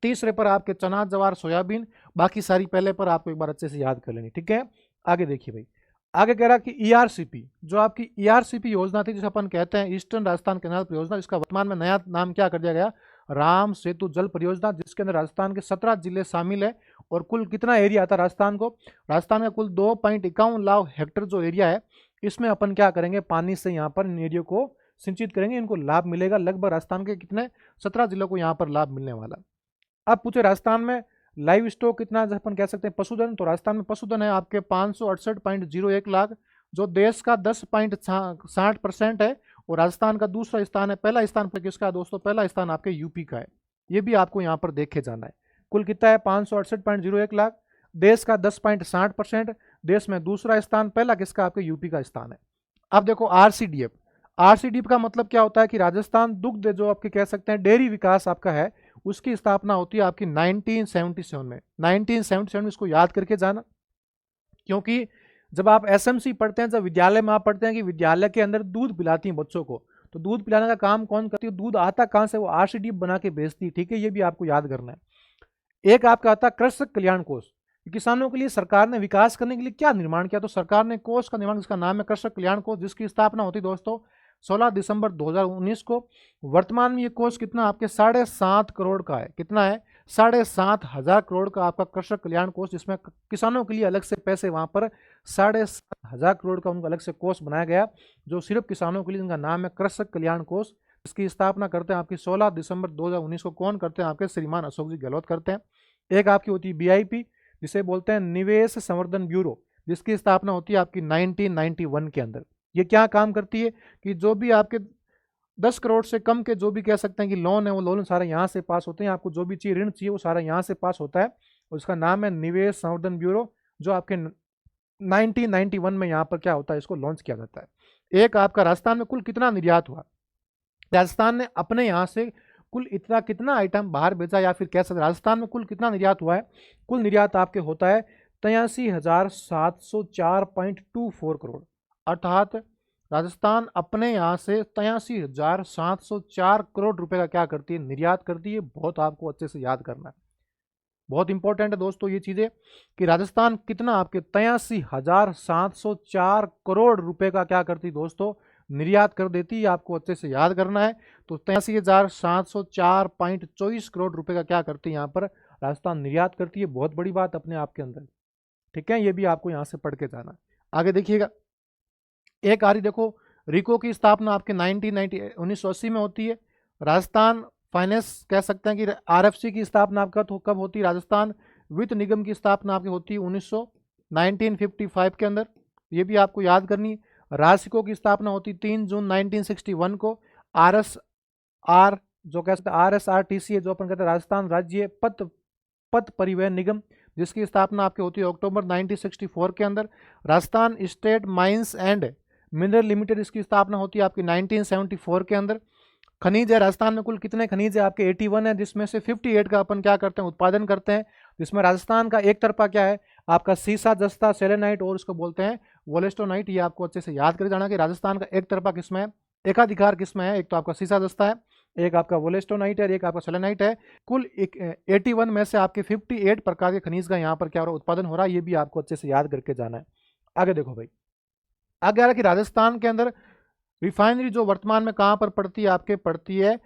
तीसरे पर आपके चना, जवार, सोयाबीन, बाकी सारी पहले पर आपको एक बार अच्छे से याद कर लेनी। ठीक है, आगे देखिए भाई, आगे कह रहा कि ईआरसीपी, जो आपकी ईआरसीपी योजना थी जिसे अपन कहते हैं ईस्टर्न राजस्थान कैनाल परियोजना, इसका वर्तमान में नया नाम क्या कर दिया गया, राम सेतु जल परियोजना, जिसके अंदर राजस्थान के 17 जिले शामिल है। और कुल कितना एरिया आता है राजस्थान को, राजस्थान का कुल 2.51 लाख हेक्टेयर जो एरिया है, इसमें अपन क्या करेंगे, पानी से यहाँ पर इन एरिया को सिंचित करेंगे, इनको लाभ मिलेगा। लगभग राजस्थान के कितने 17 जिलों को यहाँ पर लाभ मिलने वाला। अब पूछे राजस्थान में लाइव स्टॉक कितना, जैसे अपन कह सकते हैं पशुधन, तो राजस्थान में पशुधन है आपके 568.01 लाख, जो देश का 10.60% है। और राजस्थान का दूसरा स्थान है, पहला स्थान पर किसका है दोस्तों, पहला स्थान आपके यूपी का है। ये भी आपको यहाँ पर देखे जाना है। कुल कितना है 568.01 लाख, देश का 10.60%, देश में दूसरा स्थान, पहला किसका, आपके यूपी का स्थान है। अब देखो आरसीडीएफ, आरसीडीएफ का मतलब क्या होता है कि राजस्थान दुग्ध, जो आपके कह सकते हैं डेयरी विकास आपका है, उसकी स्थापना होती है आपकी 1977 में। 1977 में इसको याद करके जाना, क्योंकि जब आप एसएमसी पढ़ते हैं, जब विद्यालय में आप पढ़ते हैं कि विद्यालय के अंदर दूध पिलाती हैं बच्चों को, तो दूध पिलाने का काम कौन करती है, दूध आता कहाँ से, वो आरसीडीएफ बना के बेचती है। ठीक है, ये भी आपको याद करना है। एक आपका आता कृषक कल्याण कोष, किसानों के लिए सरकार ने विकास करने के लिए क्या निर्माण किया, तो सरकार ने कोष का निर्माण, जिसका नाम है कृषक कल्याण कोष, जिसकी स्थापना होती दोस्तों 16 दिसंबर 2019 को। वर्तमान में ये कोष कितना आपके 7.5 करोड़ का है, कितना है 7,500 करोड़ का आपका कृषक कल्याण कोष, जिसमें किसानों के लिए अलग से पैसे वहां पर 7,500 करोड़ का उनका अलग से कोष बनाया गया, जो सिर्फ किसानों के लिए, जिनका नाम है कृषक कल्याण कोष। इसकी स्थापना करते हैं आपकी 16 दिसंबर 2019 को। कौन करते हैं, आपके श्रीमान अशोक जी गहलोत करते हैं। एक आपकी होती है बीआईपी, जिसे बोलते हैं निवेश संवर्धन ब्यूरो, जिसकी स्थापना होती है आपकी 1991 के अंदर। ये क्या काम करती है कि जो भी आपके 10 करोड़ से कम के जो भी कह सकते हैं कि लोन है, वो लोन सारा यहाँ से पास होते हैं। आपको जो भी चाहिए, ऋण चाहिए, वो सारा यहाँ से पास होता है। उसका नाम है निवेश संवर्धन ब्यूरो, जो आपके 1991 में यहाँ पर क्या होता है, इसको लॉन्च किया जाता है। एक आपका राजस्थान में कुल कितना निर्यात हुआ, राजस्थान ने अपने यहाँ से कुल इतना कितना आइटम बाहर बेचा, या फिर कह सकते राजस्थान में कुल कितना निर्यात हुआ है, कुल निर्यात आपके होता है 83,704.24 करोड़। अर्थात राजस्थान अपने यहाँ से 83,704 करोड़ रुपए का क्या करती है, निर्यात करती है। बहुत आपको अच्छे से याद करना है, बहुत इंपॉर्टेंट है दोस्तों ये चीजें, कि राजस्थान कितना आपके 83,704 करोड़ रुपए का क्या करती दोस्तों, निर्यात कर देती है। आपको अच्छे से याद करना है। तो 83,704.24 करोड़ रुपए का क्या करती है यहाँ पर राजस्थान निर्यात करती है। बहुत बड़ी बात अपने आप के अंदर, ठीक है, ये भी आपको यहाँ से पढ़ के जाना। आगे देखिएगा, एक आ रही देखो रिको की स्थापना आपके 1980 में होती है। राजस्थान फाइनेंस कह सकते हैं कि आरएफसी की स्थापना आपका कब होती है, राजस्थान वित्त निगम की स्थापना आपकी होती है 1955 के अंदर, ये भी आपको याद करनी। रासिको की स्थापना होती 3 जून 1961 को। आरएसआर जो कह सकते हैं आरएसआरटीसी है, जो अपन कहते हैं राजस्थान राज्य पथ परिवहन निगम, जिसकी स्थापना आपकी होती है अक्टूबर 1964 के अंदर। Rajasthan state mines and mineral limited, इसकी स्थापना होती है आपकी 1974 के अंदर। खनिज है, राजस्थान में कुल कितने खनिज है आपके 81 है, जिसमें से 58 का अपन क्या करते हैं, उत्पादन करते हैं। जिसमें राजस्थान का एक तरफा क्या है आपका सीसा, जस्ता, सेलेनाइट और उसको बोलते हैं वोलेस्टोनाइट। ये आपको अच्छे से याद कर जाना कि राजस्थान का एक तरफा किसमें है, एकाधिकार किसमें है, एक तो आपका सीसा जस्ता है, एक आपका वोलेस्टोनाइट है, एक आपका सेलेनाइट है। कुल 81 में से आपके 58 प्रकार के खनिज का यहाँ पर क्या हो रहा है, उत्पादन हो रहा है। ये भी आपको अच्छे से याद करके जाना है। आगे देखो भाई, आगे आ रहा है कि राजस्थान के अंदर रिफाइनरी जो वर्तमान में कहाँ पर पड़ती है, आपके पड़ती है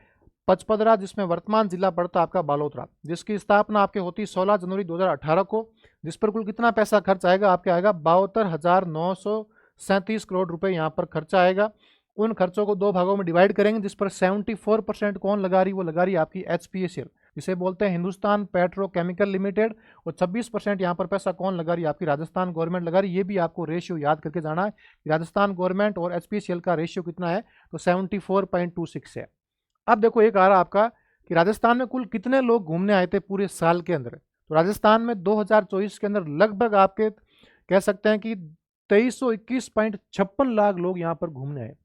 पचपदरा, जिसमें वर्तमान जिला पड़ता है आपका बालोतरा, जिसकी स्थापना आपके होती है 16 जनवरी 2018 को। जिस पर कुल कितना पैसा खर्च आएगा, आपके आएगा 72,937 करोड़ रुपए यहाँ पर खर्चा आएगा। उन खर्चों को दो भागों में डिवाइड करेंगे, जिस पर 74% कौन लगा रही, वो लगा रही आपकी एचपीसीएल, जिसे बोलते हैं हिंदुस्तान पेट्रोकेमिकल लिमिटेड। और 26% यहाँ पर पैसा कौन लगा रही है, आपकी राजस्थान गवर्नमेंट लगा रही है। ये भी आपको रेशियो याद करके जाना है, राजस्थान गवर्नमेंट और एचपीसीएल का रेशियो कितना है, तो 74.26 है। अब देखो एक आ रहा आपका कि राजस्थान में कुल कितने लोग घूमने आए थे पूरे साल के अंदर, तो राजस्थान में 2024 के अंदर लगभग आपके कह सकते हैं कि 2321.56 लाख लोग यहाँ पर घूमने आए,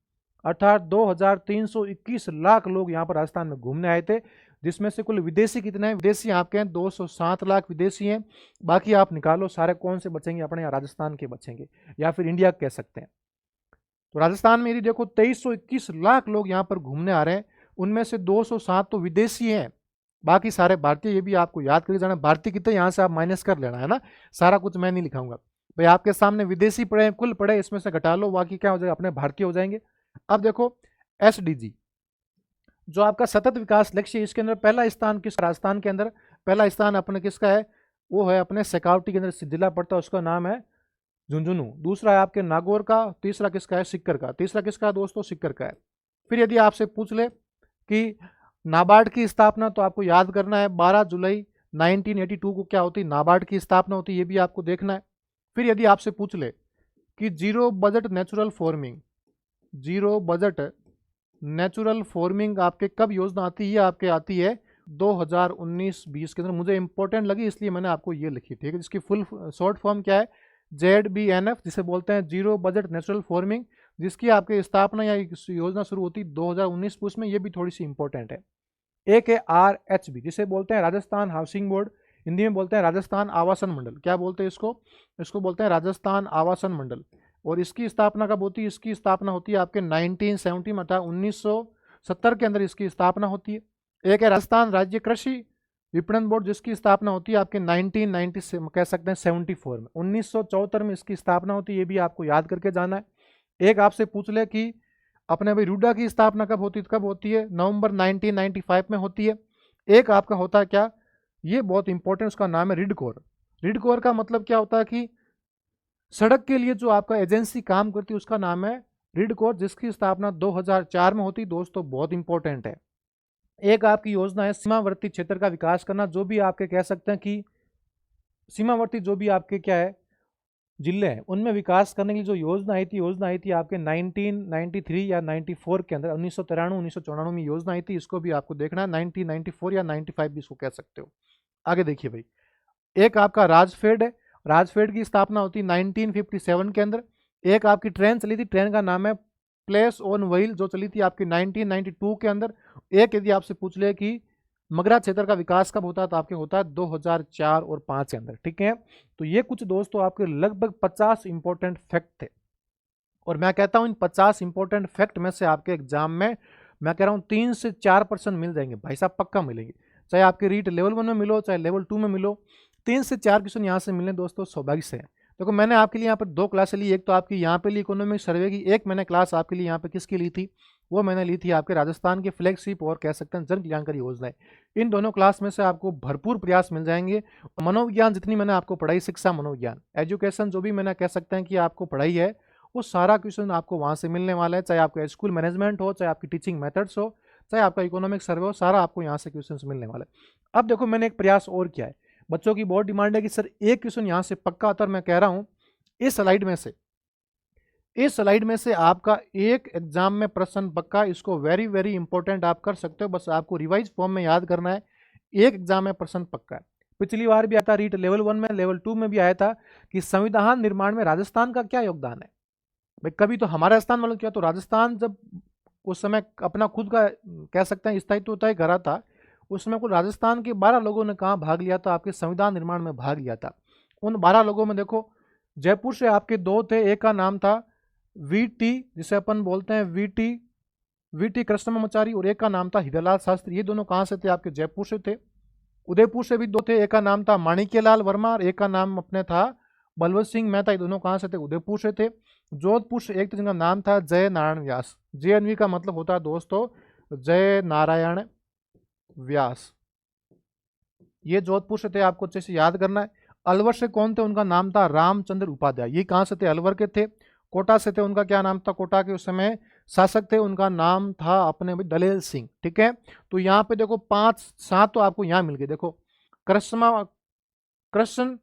अर्थात 2321 लाख लोग यहाँ पर राजस्थान में घूमने आए थे। जिसमें से कुल विदेशी कितने हैं, विदेशी आपके हैं 207 लाख विदेशी हैं। बाकी आप निकालो सारे कौन से बचेंगे, अपने यहाँ राजस्थान के बचेंगे या फिर इंडिया कह सकते हैं। तो राजस्थान में यदि देखो 2321 लाख लोग यहाँ पर घूमने आ रहे हैं, उनमें से 207 तो विदेशी हैं, बाकी सारे भारतीय। ये भी आपको याद करके जाना, भारतीय कितने यहाँ से आप माइनस कर लेना है ना, सारा कुछ मैं नहीं लिखाऊंगा। भाई आपके सामने विदेशी पड़े हैं, कुल पड़े, इसमें से घटा लो, बाकी क्या हो जाएगा, अपने भारतीय हो जाएंगे। अब देखो एसडीजी जो आपका सतत विकास लक्ष्य है, इसके अंदर पहला स्थान किस, राजस्थान के अंदर पहला स्थान अपने किसका है, वो है अपने शेखावटी के अंदर जिला पड़ता है, उसका नाम है झुंझुनू। दूसरा है आपके नागौर का, तीसरा किसका है, सिक्कर का। तीसरा किसका है दोस्तों, सिक्कर का है। फिर यदि आपसे पूछ ले कि नाबार्ड की स्थापना, तो आपको याद करना है 12 जुलाई 1982 को क्या होती है, नाबार्ड की स्थापना होती है, ये भी आपको देखना है। फिर यदि आपसे पूछ ले कि zero budget natural farming, zero budget natural farming आपके कब योजना आती है, आपके आती है 2019-20 के अंदर। मुझे इंपॉर्टेंट लगी इसलिए मैंने आपको ये लिखी, ठीक है। जिसकी फुल शॉर्ट फॉर्म क्या है, ZBNF, जिसे बोलते हैं जीरो बजट नेचुरल फार्मिंग, जिसकी आपकी स्थापना या योजना शुरू होती 2019 में। ये भी थोड़ी सी इंपॉर्टेंट है। एक है RHB, जिसे बोलते हैं राजस्थान हाउसिंग बोर्ड, हिंदी में बोलते हैं राजस्थान आवासन मंडल। क्या बोलते हैं इसको, इसको बोलते हैं राजस्थान आवासन मंडल। और इसकी स्थापना कब होती है, इसकी स्थापना होती है आपके 1970 में, 1970 के अंदर इसकी स्थापना होती है। एक है राजस्थान राज्य कृषि विपणन बोर्ड, जिसकी स्थापना होती है आपके 1990 से कह सकते हैं 74 में, 1974 में इसकी स्थापना होती है, ये भी आपको याद करके जाना है। एक आपसे पूछ ले कि अपने भाई रूडा की स्थापना कब होती है, नवंबर 1995 में होती है। एक आपका होता है क्या, ये बहुत इंपॉर्टेंट, उसका नाम है रिडकोर। रिडकोर का मतलब क्या होता है कि सड़क के लिए जो आपका एजेंसी काम करती है उसका नाम है रिडकोर, जिसकी स्थापना 2004 में होती। दोस्तों बहुत इंपॉर्टेंट है। एक आपकी योजना है सीमावर्ती क्षेत्र का विकास करना, जो भी आपके कह सकते हैं कि सीमावर्ती जो भी आपके क्या है जिले हैं, उनमें विकास करने के लिए जो योजना आई थी आपके 1993 या 94 के अंदर, 1993-1994 में योजना आई थी। इसको भी आपको देखना है, 1994 या 95 भी इसको कह सकते हो। आगे देखिए भाई, एक आपका राजफेड है, राजफेड की स्थापना होती है 1957 के अंदर। एक आपकी ट्रेन चली थी, ट्रेन का नाम है प्लेस ऑन व्हील, जो चली थी आपकी 1992 के अंदर। एक यदि आपसे पूछ ले कि मगरा क्षेत्र का विकास कब होता है, तो आपके होता है 2004 और 5 के अंदर, ठीक है। तो ये कुछ दोस्तों आपके लगभग 50 इंपॉर्टेंट फैक्ट थे, और मैं कहता हूं इन 50 इंपॉर्टेंट फैक्ट में से आपके एग्जाम में मैं कह रहा हूं 3 से 4% मिल जाएंगे भाई साहब, पक्का मिलेंगे। चाहे आपके रीट लेवल 1 में मिलो, चाहे लेवल 2 में मिलो, 3 से 4 क्वेश्चन यहाँ से मिलने दोस्तों सौभाग्य से है। देखो मैंने आपके लिए यहाँ पर 2 क्लासें ली, एक तो आपकी यहाँ पे ली इकोनॉमिक सर्वे की, एक मैंने क्लास आपके लिए यहाँ पे किसकी ली थी, वो मैंने ली थी आपके राजस्थान के फ्लैगशिप और कह सकते हैं जन कल्याणकारी योजनाएं। इन दोनों क्लास में से आपको भरपूर प्रयास मिल जाएंगे। मनोविज्ञान जितनी मैंने आपको पढ़ाई, शिक्षा मनोविज्ञान एजुकेशन जो भी मैंने कह सकते हैं कि आपको पढ़ाई है, वो सारा क्वेश्चन आपको वहाँ से मिलने वाला है। चाहे आपका स्कूल मैनेजमेंट हो, चाहे आपकी टीचिंग मेथड्स हो, चाहे आपका इकोनॉमिक सर्वे हो, सारा आपको यहाँ से क्वेश्चन मिलने वाला है। अब देखो मैंने एक प्रयास और किया है, बच्चों की बहुत डिमांड है कि सर एक क्वेश्चन यहाँ से पक्का आता है। मैं कह रहा हूँ इस स्लाइड में से आपका एक एग्जाम में प्रश्न पक्का, इसको वेरी वेरी इंपॉर्टेंट आप कर सकते हो, बस आपको रिवाइज फॉर्म में याद करना है। एक एग्जाम में प्रश्न पक्का है, पिछली बार भी आता रीट लेवल 1 में, लेवल 2 में भी आया था कि संविधान निर्माण में राजस्थान का क्या योगदान है। भाई कभी तो हमारा स्थान मतलब क्या, तो राजस्थान जब उस समय अपना खुद का कह सकते हैं स्थायित्व तय करा था, उस समय कुल राजस्थान के 12 लोगों ने कहाँ भाग लिया था, आपके संविधान निर्माण में भाग लिया था। उन 12 लोगों में देखो जयपुर से आपके 2 थे, एक का नाम था VT, जिसे अपन बोलते हैं VT कृष्णमाचारी, और एक का नाम था हीरालाल शास्त्री। ये दोनों कहाँ से थे, आपके जयपुर से थे। उदयपुर से भी 2 थे, एक का नाम था माणिक्यलाल वर्मा और एक का नाम अपने था बलवंत सिंह मेहता। ये दोनों कहाँ से थे, उदयपुर से थे। जोधपुर से एक जिनका नाम था जय नारायण व्यास, JNV का मतलब होता है दोस्तों जय नारायण व्यास, ये जोधपुर से थे, आपको अच्छे से याद करना है। अलवर से कौन थे, उनका नाम था रामचंद्र उपाध्याय, ये कहाँ से थे, अलवर के थे। कोटा से थे, उनका क्या नाम था, कोटा के उस समय शासक थे, उनका नाम था अपने भाई दलेल सिंह, ठीक है। तो यहाँ पे देखो 5-7 तो आपको यहाँ मिल गए। देखो कृष्ण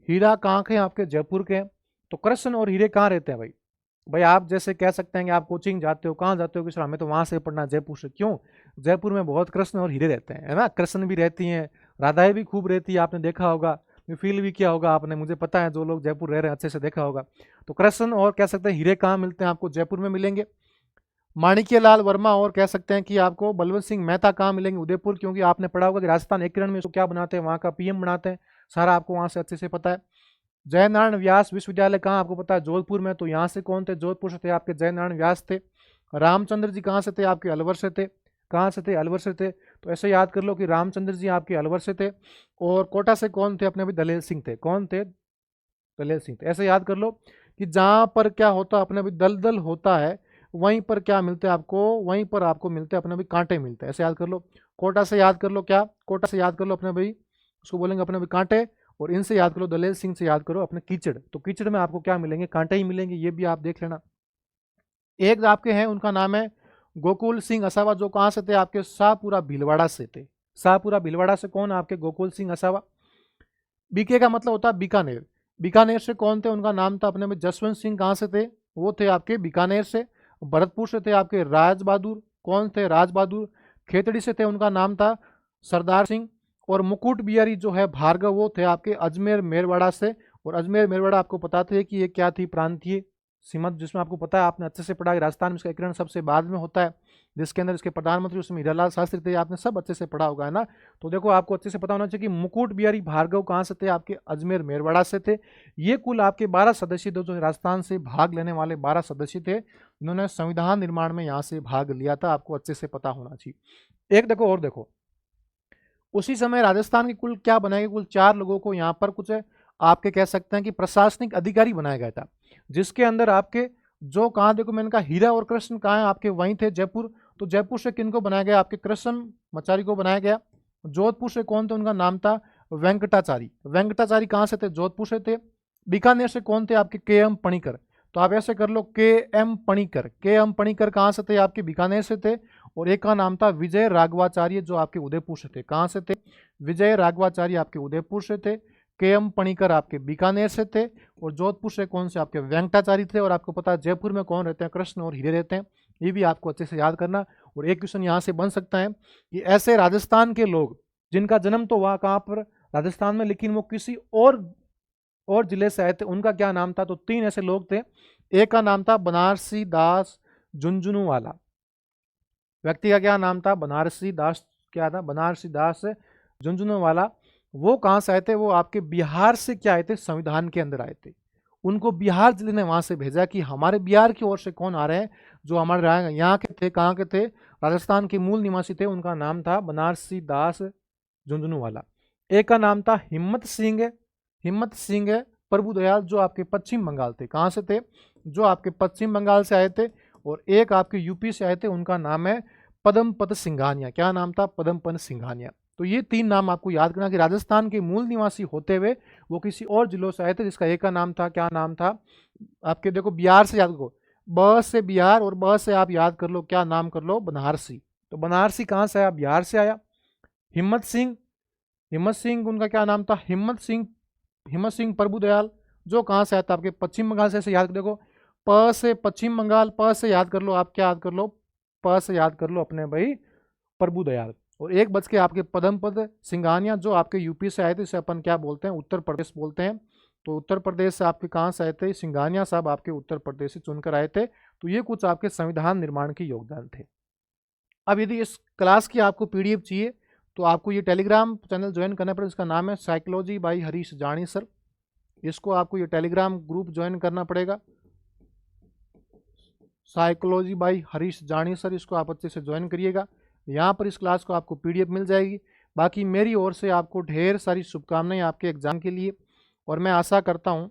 हीरा कहाँ के, आपके जयपुर के। तो कृष्ण और हीरे कहाँ रहते हैं भाई, भाई आप जैसे कह सकते हैं कि आप कोचिंग जाते हो, कहाँ जाते हो कि सर हमें तो वहाँ से पढ़ना है, जयपुर से। क्यों, जयपुर में बहुत कृष्ण और हीरे रहते हैं, है ना। कृष्ण भी रहती हैं, राधाएं भी खूब रहती है, आपने देखा होगा, फील भी किया होगा आपने, मुझे पता है जो लोग जयपुर रह रहे हैं अच्छे से देखा होगा। तो कृष्ण और कह सकते हैं हीरे कहाँ मिलते हैं, आपको जयपुर में मिलेंगे। माणिक्यलाल वर्मा और कह सकते हैं कि आपको बलवंत सिंह मेहता कहाँ मिलेंगे, उदयपुर, क्योंकि आपने पढ़ा होगा कि राजस्थान एक किरण में इसको क्या बनाते हैं, वहाँ का PM बनाते हैं, सारा आपको वहाँ से अच्छे से पता है। जय नारायण व्यास विश्वविद्यालय कहाँ, आपको पता है जोधपुर में। तो यहाँ से कौन थे, जोधपुर से थे आपके जय नारायण व्यास थे। रामचंद्र जी कहाँ से थे, आपके अलवर से थे, कहाँ से थे, अलवर से थे। तो ऐसे याद कर लो कि रामचंद्र जी आपके अलवर से थे। और कोटा से कौन थे, अपने भी दलेल सिंह थे, कौन थे, दलेल सिंह थे। ऐसे याद कर लो कि जहां पर क्या होता अपने भी दलदल होता है, वहीं पर क्या मिलते हैं आपको, वहीं पर आपको मिलते हैं अपने भी कांटे मिलते हैं। ऐसे याद कर लो। कोटा से याद कर लो, क्या कोटा से याद कर लो अपने भाई, उसको बोलेंगे अपने भी कांटे। और इनसे याद करो, दलेल सिंह से याद करो अपने कीचड़। तो कीचड़ में आपको क्या मिलेंगे, कांटे ही मिलेंगे, ये भी आप देख लेना। एक आपके हैं, उनका नाम है गोकुल सिंह असावा, जो कहाँ से थे आपके शाहपुरा भीलवाड़ा से थे। शाहपुरा भीलवाड़ा से कौन, आपके गोकुल सिंह असावा। बीके का मतलब होता है बीकानेर। बीकानेर से कौन थे, उनका नाम था अपने में जसवंत सिंह। कहाँ से थे, वो थे आपके बीकानेर से। भरतपुर से थे आपके राज बहादुर, कौन थे, राज बहादुर। खेतड़ी से थे, उनका नाम था सरदार सिंह। और मुकुट बिहारी जो है भार्गव, वो थे आपके अजमेर मेरवाड़ा से। और अजमेर मेरवाड़ा आपको पता थे कि ये क्या थी, प्रांतीय सीमा, जिसमें आपको पता है, आपने अच्छे से पढ़ा है, राजस्थान में इसका एकीकरण सबसे बाद में होता है, जिसके अंदर इसके प्रधानमंत्री उसमें हीरालाल शास्त्री थे। आपने सब अच्छे से पढ़ा होगा, है ना। तो देखो आपको अच्छे से पता होना चाहिए कि मुकुट बिहारी भार्गव कहाँ से थे, आपके अजमेर मेरवाड़ा से थे। ये कुल आपके 12 सदस्य थे, जो राजस्थान से भाग लेने वाले 12 सदस्य थे, जिन्होंने संविधान निर्माण में यहाँ से भाग लिया था। आपको अच्छे से पता होना चाहिए। एक देखो और देखो, उसी समय राजस्थान के कुल क्या बनाया गया, कुल 4 लोगों को यहाँ पर कुछ आपके कह सकते हैं कि प्रशासनिक अधिकारी बनाया गया था, जिसके अंदर आपके जो कहाँ, देखो मैंने कहा हीरा और कृष्ण कहाँ है आपके, वहीं थे जयपुर। तो जयपुर से किनको बनाया गया, आपके कृष्ण मचारी को बनाया गया। जोधपुर से कौन थे, उनका नाम था वेंकटाचारी। वेंकटाचारी कहाँ से थे, जोधपुर से थे। बीकानेर से कौन थे, आपके के एम पणिकर। तो आप ऐसे कर लो, के एम पणिकर। के एम पणिकर कहाँ से थे, आपके बीकानेर से थे। और एक का नाम था विजय राघवाचार्य, जो आपके उदयपुर से थे। कहाँ से थे, विजय राघवाचार्य आपके उदयपुर से थे। के एम पणिकर आपके बीकानेर से थे। और जोधपुर से कौन से, आपके वेंकटाचारी थे। और आपको पता है जयपुर में कौन रहते हैं, कृष्ण और हीरे रहते हैं। ये भी आपको अच्छे से याद करना। और एक क्वेश्चन यहाँ से बन सकता है कि ऐसे राजस्थान के लोग जिनका जन्म तो वहाँ कहाँ पर, राजस्थान में, लेकिन वो किसी और जिले से आए थे, उनका क्या नाम था। तो 3 ऐसे लोग थे। एक का नाम था बनारसी दास झुंझुनूवाला। व्यक्ति का क्या नाम था, बनारसी दास, क्या था, बनारसी दास झुंझुनूवाला। वो कहाँ से आए थे, वो आपके बिहार से क्या आए थे, संविधान के अंदर आए थे। उनको बिहार जिले ने वहां से भेजा कि हमारे बिहार की ओर से कौन आ रहे हैं, जो हमारे यहाँ के थे, कहाँ के थे, राजस्थान के मूल निवासी थे। उनका नाम था बनारसी दास झुंझुनूवाला। एक का नाम था हिम्मत सिंह। हिम्मत सिंह प्रभुदयाल, जो आपके पश्चिम बंगाल थे। कहाँ से थे, जो आपके पश्चिम बंगाल से आए थे। और एक आपके यूपी से आए थे, उनका नाम है पदमपत सिंघानिया। क्या नाम था, पदमपत सिंघानिया। तो ये 3 नाम आपको याद करना कि राजस्थान के मूल निवासी होते हुए वो किसी और जिलों से आए थे, जिसका एक का नाम था, क्या नाम था आपके, देखो बिहार से याद करो, ब से बिहार और ब से आप याद कर लो, क्या नाम कर लो, बनारसी। तो बनारसी कहाँ से आया, बिहार से आया। हिम्मत सिंह, हिम्मत सिंह उनका क्या नाम था, हिम्मत सिंह, हिम्मत सिंह प्रभुदयाल, जो कहाँ से आता है, आपके पश्चिम बंगाल से। याद देखो, प से पश्चिम बंगाल, प से याद कर लो, आप क्या याद कर लो, प से याद कर लो अपने भाई प्रभुदयाल। और एक बच के आपके पदमपद सिंघानिया, जो आपके यूपी से आए थे, इसे अपन क्या बोलते हैं, उत्तर प्रदेश बोलते हैं। तो उत्तर प्रदेश से आपके कहाँ से आए थे, सिंघानिया साहब आपके उत्तर प्रदेश से चुनकर आए थे। तो ये कुछ आपके संविधान निर्माण के योगदान थे। अब यदि इस क्लास की आपको पीडीएफ चाहिए तो आपको ये टेलीग्राम चैनल ज्वाइन करना पड़ेगा। इसका नाम है साइकोलॉजी बाई हरीश जानी सर। इसको आपको ये टेलीग्राम ग्रुप ज्वाइन करना पड़ेगा, साइकोलॉजी बाई हरीश जानी सर। इसको आप अच्छे से ज्वाइन करिएगा। यहाँ पर इस क्लास को आपको पीडीएफ मिल जाएगी। बाकी मेरी ओर से आपको ढेर सारी शुभकामनाएं आपके एग्जाम के लिए। और मैं आशा करता हूँ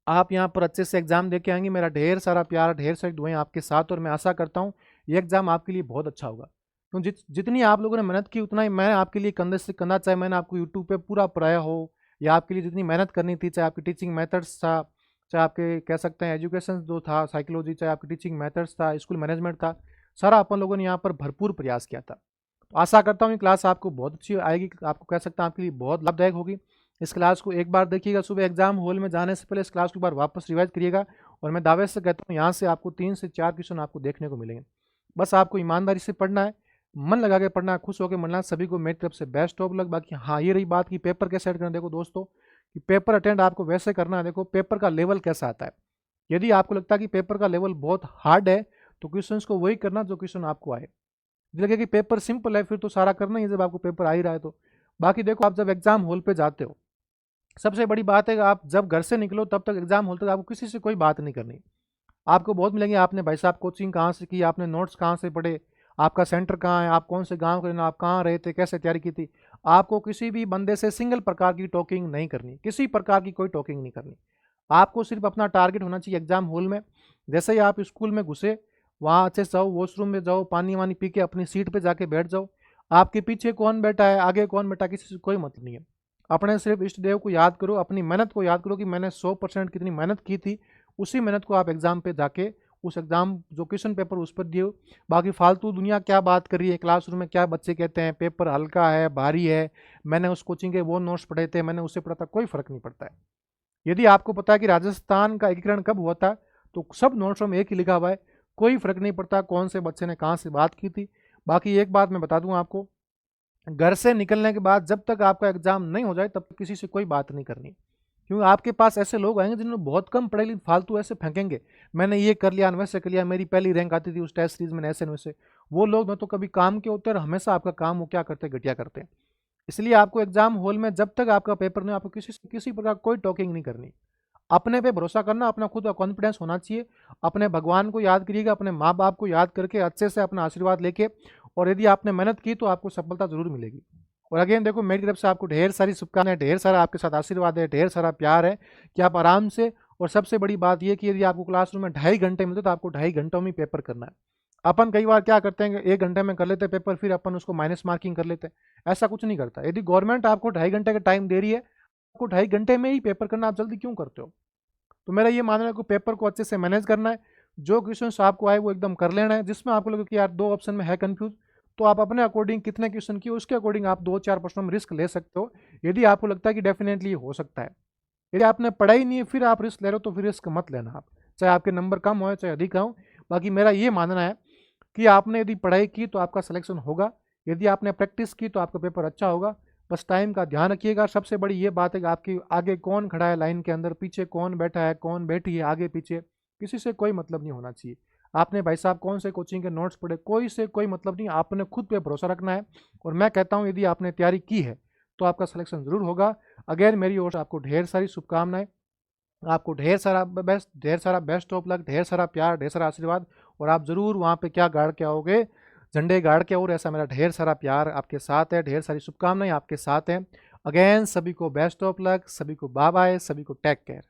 आप यहाँ पर अच्छे से एग्जाम दे के आएंगे। मेरा ढेर सारा प्यार, ढेर सारी दुआएं आपके साथ। और मैं आशा करता हूँ ये एग्जाम आपके लिए बहुत अच्छा होगा। तो जितनी आप लोगों ने मेहनत की, उतना ही मैं आपके लिए कंधे से कंधा, चाहे मैंने आपको यूट्यूब पे पूरा पढ़ाया हो, या आपके लिए जितनी मेहनत करनी थी, चाहे आपकी टीचिंग मेथड्स था, चाहे आपके कह सकते हैं एजुकेशन जो था साइकोलॉजी, चाहे आपकी टीचिंग मेथड्स था, स्कूल मैनेजमेंट था, सारा अपन लोगों ने यहाँ पर भरपूर प्रयास किया था। तो आशा करता हूँ ये क्लास आपको बहुत अच्छी आएगी, आपको कह सकता हूँ आपके लिए बहुत लाभदायक होगी। इस क्लास को एक बार देखिएगा, सुबह एग्जाम हॉल में जाने से पहले इस क्लास को एक बार वापस रिवाइज करिएगा। और मैं दावे से कहता हूँ यहाँ से आपको 3 से 4 क्वेश्चन आपको देखने को मिलेंगे। बस आपको ईमानदारी से पढ़ना है, मन लगा के पढ़ना है, खुश होकर पढ़ना है। सभी को मेरी तरफ से बेस्ट ऑफ लक। बाकी हाँ, ये रही बात कि पेपर कैसे अटेंड करना। देखो दोस्तों कि पेपर अटेंड आपको वैसे करना है, देखो पेपर का लेवल कैसा आता है। यदि आपको लगता है कि पेपर का लेवल बहुत हार्ड है तो क्वेश्चन को वही करना जो क्वेश्चन आपको आए। लगे कि पेपर सिंपल है फिर तो सारा करना ही है, जब आपको पेपर आ ही रहा है तो। बाकी देखो, आप जब एग्जाम हॉल पे जाते हो, सबसे बड़ी बात है कि आप जब घर से निकलो तब तक एग्जाम हॉल तक आपको किसी से कोई बात नहीं करनी। आपको बहुत मिलेंगे, आपने भाई साहब कोचिंग कहाँ से की, आपने नोट्स कहाँ से पढ़े, आपका सेंटर कहाँ है, आप कौन से गांव के, आप कहाँ रहे थे, कैसे तैयारी की थी। आपको किसी भी बंदे से सिंगल प्रकार की टॉकिंग नहीं करनी, किसी प्रकार की कोई टॉकिंग नहीं करनी। आपको सिर्फ अपना टारगेट होना चाहिए एग्जाम हॉल में। जैसे ही आप स्कूल में घुसे, वहाँ अच्छे से जाओ, वॉशरूम में जाओ, पानी वानी पी के अपनी सीट पे जाके बैठ जाओ। आपके पीछे कौन बैठा है, आगे कौन बैठा है, किसी से कोई मतलब नहीं है। अपने सिर्फ इष्ट देव को याद करो, अपनी मेहनत को याद करो कि मैंने 100% कितनी मेहनत की थी। उसी मेहनत को आप एग्जाम पे जाके उस एग्जाम जो क्वेश्चन पेपर उस पर दियो। बाकी फालतू दुनिया क्या बात कर रही है, क्लासरूम में क्या बच्चे कहते हैं, पेपर हल्का है, भारी है, मैंने उस कोचिंग के वो नोट्स पढ़े थे, मैंने उससे पढ़ा था, कोई फर्क नहीं पड़ता है। यदि आपको पता है कि राजस्थान का एकीकरण कब हुआ था, तो सब नोट्सों में एक ही लिखा हुआ है, कोई फर्क नहीं पड़ता कौन से बच्चे ने कहाँ से बात की थी। बाकी एक बात मैं बता दूं आपको, घर से निकलने के बाद जब तक आपका एग्जाम नहीं हो जाए तब तक किसी से कोई बात नहीं करनी। क्योंकि आपके पास ऐसे लोग आएंगे जिन्होंने बहुत कम पढ़े, लेकिन फालतू ऐसे फेंकेंगे, मैंने ये कर लिया, वैसे कर लिया, मेरी पहली रैंक आती थी उस टेस्ट सीरीज में, ऐसे वैसे। वो लोग न तो कभी काम के होते हैं और हमेशा आपका काम वो क्या करते हैं, घटिया करते हैं। इसलिए आपको एग्जाम हॉल में जब तक आपका पेपर नहीं, आपको किसी प्रकार कोई टॉकिंग नहीं करनी। अपने पे भरोसा करना, अपना खुद का कॉन्फिडेंस होना चाहिए। अपने भगवान को याद करिएगा, अपने माँ बाप को याद करके अच्छे से अपना आशीर्वाद लेके, और यदि आपने मेहनत की तो आपको सफलता जरूर मिलेगी। और अगेन देखो, मेरी तरफ से आपको ढेर सारी शुभकामनाएं, ढेर सारा आपके साथ आशीर्वाद है, ढेर सारा प्यार है कि आप आराम से। और सबसे बड़ी बात यह कि यदि आपको क्लासरूम में 2.5 घंटे मिलते तो आपको 2.5 घंटों में पेपर करना है। अपन कई बार क्या करते हैं, 1 घंटे में कर लेते हैं पेपर, फिर अपन उसको माइनस मार्किंग कर लेते हैं। ऐसा कुछ नहीं करता। यदि गवर्नमेंट आपको 2.5 घंटे का टाइम दे रही है, आपको 2.5 घंटे में ही पेपर करना, आप जल्दी क्यों करते हो। तो मेरा ये मानना है कि पेपर को अच्छे से मैनेज करना है। जो क्वेश्चन आपको आए वो एकदम कर लेना है। जिसमें आपको लगे कि यार 2 ऑप्शन में है कंफ्यूज, तो आप अपने अकॉर्डिंग कितने क्वेश्चन किए उसके अकॉर्डिंग आप 2-4 प्रश्नों में रिस्क ले सकते हो, यदि आपको लगता है कि डेफिनेटली हो सकता है। यदि आपने पढ़ा ही नहीं है फिर आप रिस्क ले रहे हो, तो फिर रिस्क मत लेना आप, चाहे आपके नंबर कम हो चाहे अधिक हो। बाकी मेरा ये मानना है कि आपने यदि पढ़ाई की तो आपका सिलेक्शन होगा, यदि आपने प्रैक्टिस की तो आपका पेपर अच्छा होगा। बस टाइम का ध्यान रखिएगा। सबसे बड़ी ये बात है कि आपके आगे कौन खड़ा है लाइन के अंदर, पीछे कौन बैठा है, कौन बैठी है, आगे पीछे किसी से कोई मतलब नहीं होना चाहिए। आपने भाई साहब कौन से कोचिंग के नोट्स पढ़े, कोई से कोई मतलब नहीं, आपने खुद पे भरोसा रखना है। और मैं कहता हूँ यदि आपने तैयारी की है तो आपका सिलेक्शन जरूर होगा। अगेन मेरी ओर से आपको ढेर सारी शुभकामनाएं, आपको ढेर सारा बेस्ट ऑफ लक, ढेर सारा प्यार, ढेर सारा आशीर्वाद। और आप जरूर वहाँ पे क्या गाड़ के आओगे, झंडे गाड़ के, और ऐसा मेरा ढेर सारा प्यार आपके साथ है, ढेर सारी शुभकामनाएं आपके साथ हैं। अगेन सभी को बेस्ट ऑफ लक, सभी को बाय बाय, सभी को टेक केयर।